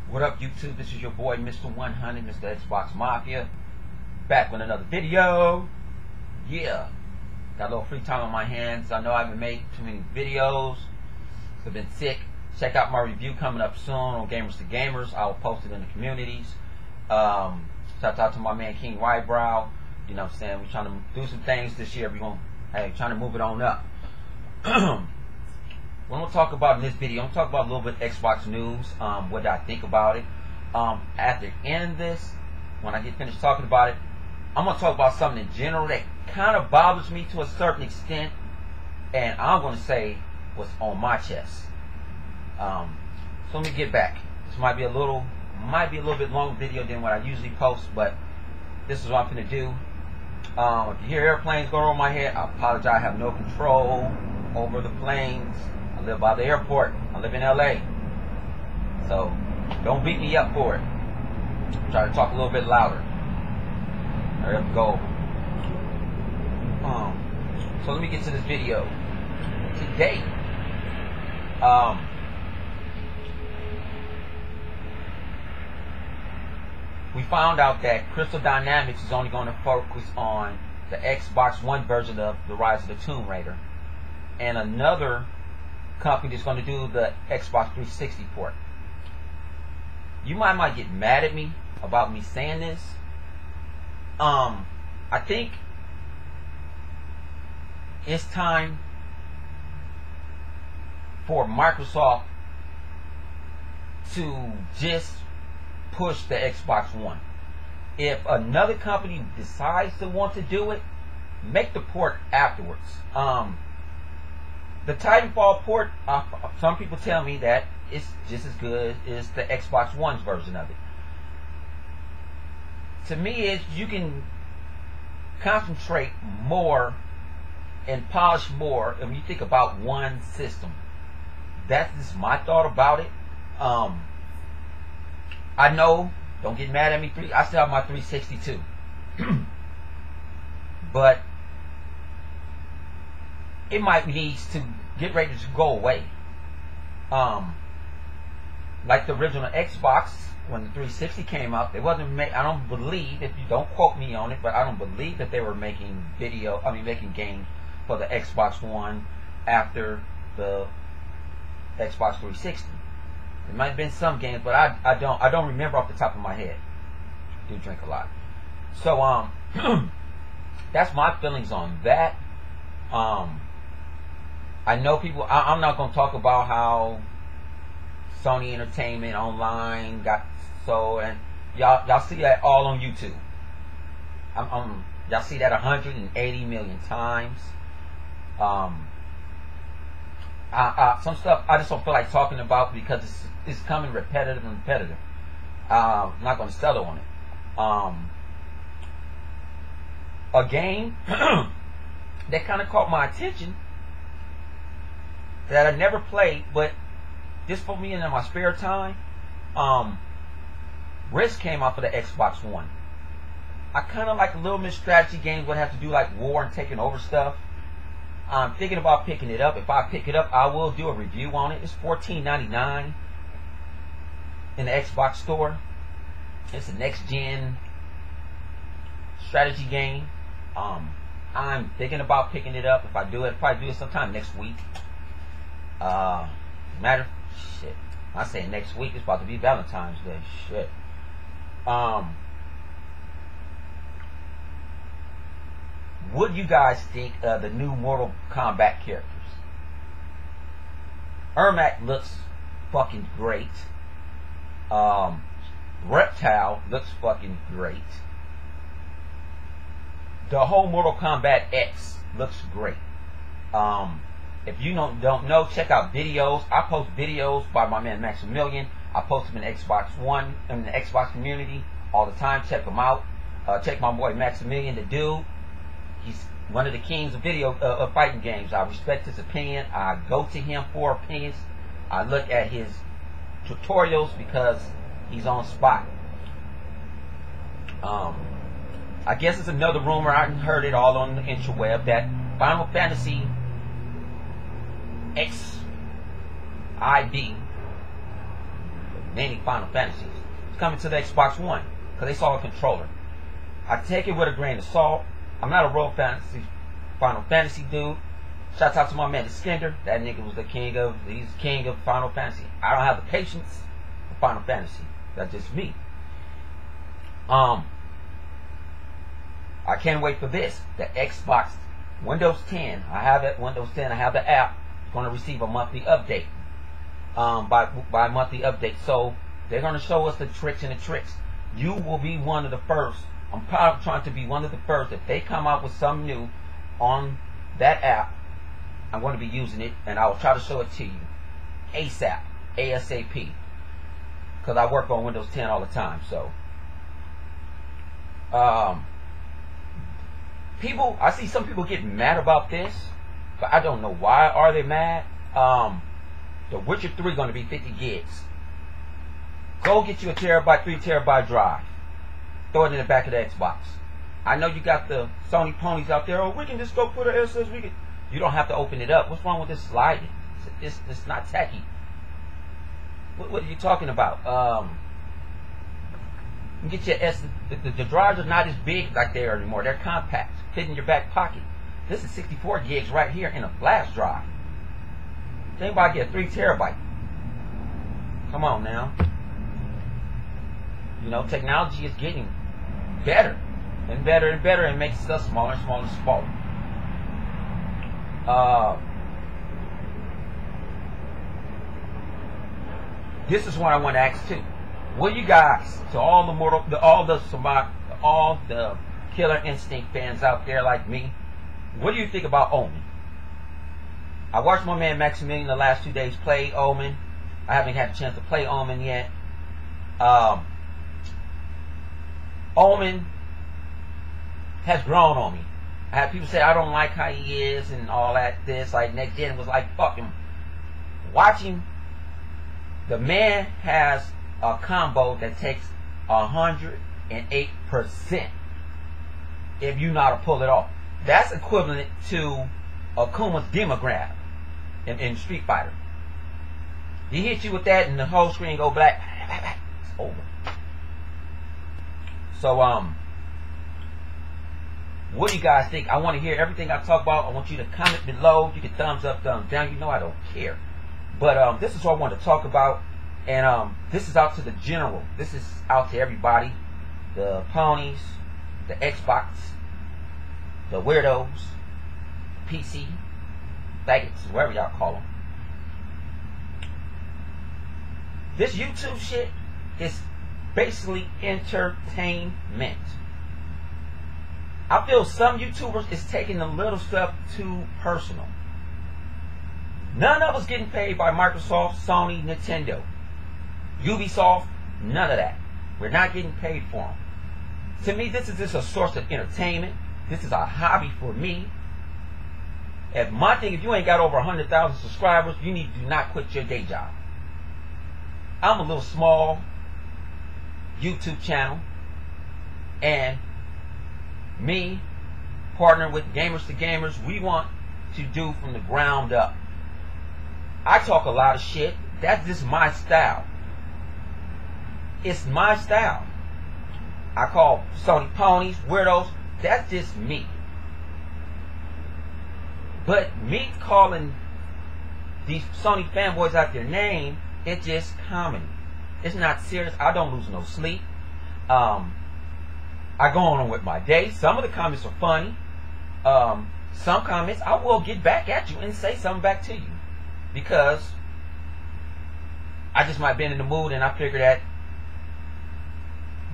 What up, YouTube? This is your boy, Mr. 100, Mr. Xbox Mafia, back with another video. Yeah, got a little free time on my hands. I know I haven't made too many videos. I've been sick. Check out my review coming up soon on Gamers to Gamers. I will post it in the communities. Shout out to my man King Whitebrow. You know what I'm saying? We're trying to do some things this year. We're going to, trying to move it on up. What I'm going to talk about in this video, I'm going to talk about a little bit of Xbox news, what I think about it. At the end of this, when I get finished talking about it, I'm going to talk about something in general that kind of bothers me to a certain extent, and I'm going to say what's on my chest. So let me get back. This might be a little bit longer video than what I usually post, but this is what I'm going to do. If you hear airplanes going over my head, I apologize. I have no control over the planes. I live by the airport. I live in LA. So don't beat me up for it. Try to talk a little bit louder. There we go. So let me get to this video. Today, we found out that Crystal Dynamics is only going to focus on the Xbox One version of The Rise of the Tomb Raider, and another company that's going to do the Xbox 360 port. You might get mad at me about me saying this. I think it's time for Microsoft to just push the Xbox One. If another company decides to want to do it, make the port afterwards. The Titanfall port, some people tell me that it's just as good as the Xbox One's version of it. To me, you can concentrate more and polish more if you think about one system. That's just my thought about it. I know, don't get mad at me, I still have my 360 too. But it might need to get ready to go away. Like the original Xbox, when the 360 came out, they wasn't I don't believe, if you don't quote me on it, but I don't believe that they were making making games for the Xbox One after the Xbox 360. There might have been some games, but I don't remember off the top of my head. I do drink a lot. So that's my feelings on that. I know people, I'm not going to talk about how Sony Entertainment Online got sold, and y'all see that all on YouTube. Y'all see that 180 million times. Some stuff I just don't feel like talking about because it's coming repetitive. I'm not going to settle on it. A game that kind of caught my attention that I never played, but just for me in my spare time, Risk came out for the Xbox One. I kind of like a little bit strategy games would have to do like war and taking over stuff. I'm thinking about picking it up. If I pick it up, I will do a review on it. It's $14.99 in the Xbox store. It's a next-gen strategy game. I'm thinking about picking it up. If I do it, I'll probably do it sometime next week. Shit. I say next week. It's about to be Valentine's Day. Shit. What do you guys think of the new Mortal Kombat characters? Ermac looks fucking great. Reptile looks fucking great. The whole Mortal Kombat X looks great. If you don't know, check out videos. I post videos by my man Maximilian. I post them in Xbox One, in the Xbox community all the time. Check them out. Check my boy Maximilian, the dude. He's one of the kings of of fighting games. I respect his opinion. I go to him for opinions. I look at his tutorials because he's on spot. I guess it's another rumor. I heard it all on the interweb that Final Fantasy XIV mainly Final Fantasies. It's coming to the Xbox One because they saw a controller. I take it with a grain of salt. I'm not a real Final Fantasy dude. Shout out to my man, the Skinder. That nigga was he's king of Final Fantasy. I don't have the patience for Final Fantasy. That's just me. I can't wait for this. The Xbox Windows 10. I have it. Windows 10. I have the app. It's going to receive a monthly update. By monthly update. So they're going to show us the tricks and the tricks. You will be one of the first. I'm probably trying to be one of the first. If they come out with something new on that app, I'm going to be using it, and I will try to show it to you ASAP, ASAP, because I work on Windows 10 all the time. So, I see some people get mad about this, but I don't know why are they mad. The Witcher 3 going to be 50 gigs. Go get you a 3 terabyte drive. Throw it in the back of the Xbox. I know you got the Sony ponies out there. Oh, we can just go put an SSD. You don't have to open it up. What's wrong with this sliding? It's not tacky. What are you talking about? You get your the drives are not as big like they are anymore. They're compact, fit in your back pocket. This is 64 gigs right here in a flash drive. Think about get 3 terabyte. Come on now. You know, technology is getting better and better and better, and makes stuff smaller and smaller and smaller. This is what I want to ask too. Will you guys, to all the Killer Instinct fans out there like me, what do you think about Omen? I watched my man Maximilian the last 2 days play Omen. I haven't had a chance to play Omen yet. Omen has grown on me. I had people say I don't like how he is and all that. This like next gen was like fucking watching. The man has a combo that takes 108% if you know how to pull it off. That's equivalent to Akuma's Demograph in Street Fighter. He hit you with that and the whole screen go black. It's over. So what do you guys think? I want to hear everything I talk about. I want you to comment below. You can thumbs up, thumbs down. You know I don't care. But this is what I want to talk about. And this is out to the general. This is out to everybody. The ponies, the Xbox, the weirdos, the PC, faggots, whatever y'all call them. This YouTube shit is basically entertainment. I feel some YouTubers is taking a little stuff too personal. None of us getting paid by Microsoft, Sony, Nintendo, Ubisoft, none of that. We're not getting paid for them. To me, this is just a source of entertainment. This is a hobby for me. If you ain't got over 100,000 subscribers, you need to not quit your day job. I'm a little small YouTube channel, and me partnering with Gamers to Gamers, we want to do from the ground up. I talk a lot of shit. That's just my style. It's my style. I call Sony ponies, weirdos. That's just me. But me calling these Sony fanboys out their name, it's just comedy. It's not serious. I don't lose no sleep. I go on with my day. Some of the comments are funny. Some comments I will get back at you and say something back to you, because I just might be in the mood, and I figure that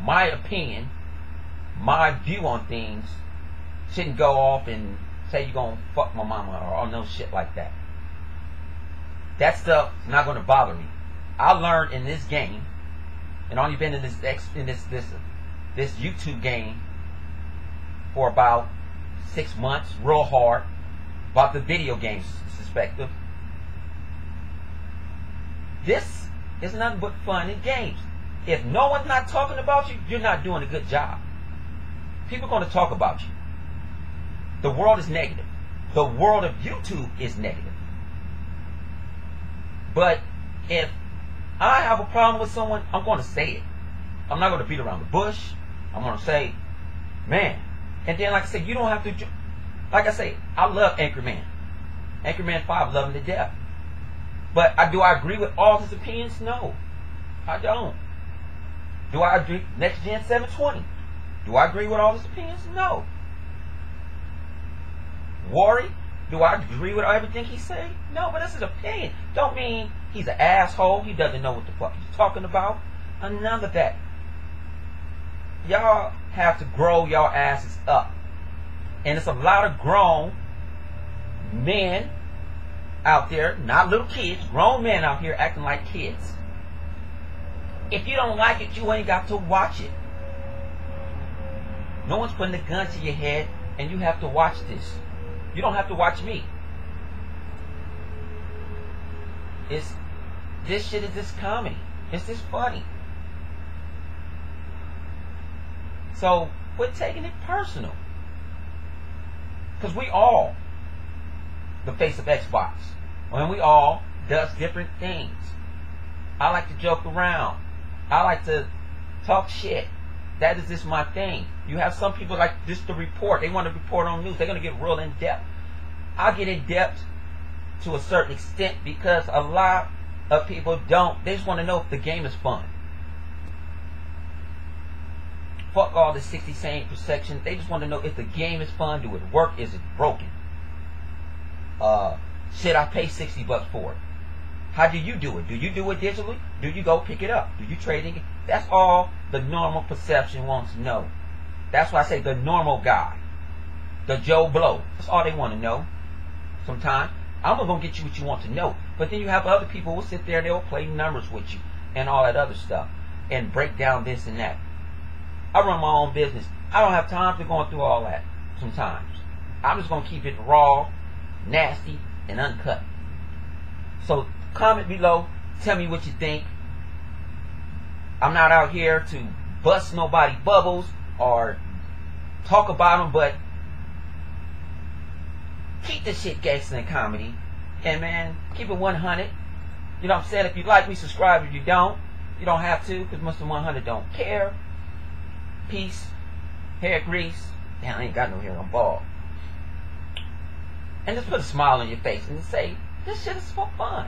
my opinion, my view on things shouldn't go off and say you're gonna fuck my mama or no shit like that. That stuff is not gonna bother me. I learned in this game, and only been in this YouTube game for about 6 months, real hard, about the video games perspective. This is nothing but fun and games. If no one's not talking about you, you're not doing a good job. People are going to talk about you. The world is negative. The world of YouTube is negative. But if I have a problem with someone, I'm going to say it. I'm not going to beat around the bush. I'm going to say, man. And then, like I said, you don't have to. Like I say, I love Anchorman. Anchorman 5, love him to death. But do I agree with all his opinions? No, I don't. Do I agree? Next Gen 720. Do I agree with all his opinions? No. Worry? Do I agree with everything he say? No, but that's his opinion. Don't mean he's an asshole. He doesn't know what the fuck he's talking about. None of that. Y'all have to grow y'all asses up. And it's a lot of grown men out there, not little kids, grown men out here acting like kids. If you don't like it, you ain't got to watch it. No one's putting a gun to your head and you have to watch this. You don't have to watch me. This shit is just comedy. It's just funny. So quit taking it personal. Because we all the face of Xbox. And we all does different things. I like to joke around. I like to talk shit. That is just my thing. You have some people like just to report. They want to report on news. They're going to get real in depth. I get in depth to a certain extent because a lot of people don't. They just want to know if the game is fun. Fuck all the 60 same perception. They just want to know if the game is fun. Do it work? Is it broken? Should I pay $60 for it? How do you do it? Do you do it digitally? Do you go pick it up? Do you trade it? That's all the normal perception wants to know. That's why I say the normal guy. The Joe Blow. That's all they want to know. Sometimes I'm going to get you what you want to know. But then you have other people who will sit there and they'll play numbers with you and all that other stuff and break down this and that. I run my own business. I don't have time to go through all that sometimes. I'm just going to keep it raw, nasty, and uncut. So comment below. Tell me what you think. I'm not out here to bust nobody's bubbles or talk about them, but keep this shit gangsta and comedy. And man, keep it 100. You know what I'm saying? If you like me, subscribe. If you don't have to, because Mr. 100 don't care. Peace. Hair grease. Damn, I ain't got no hair. I'm bald. And just put a smile on your face and say, this shit is for fun.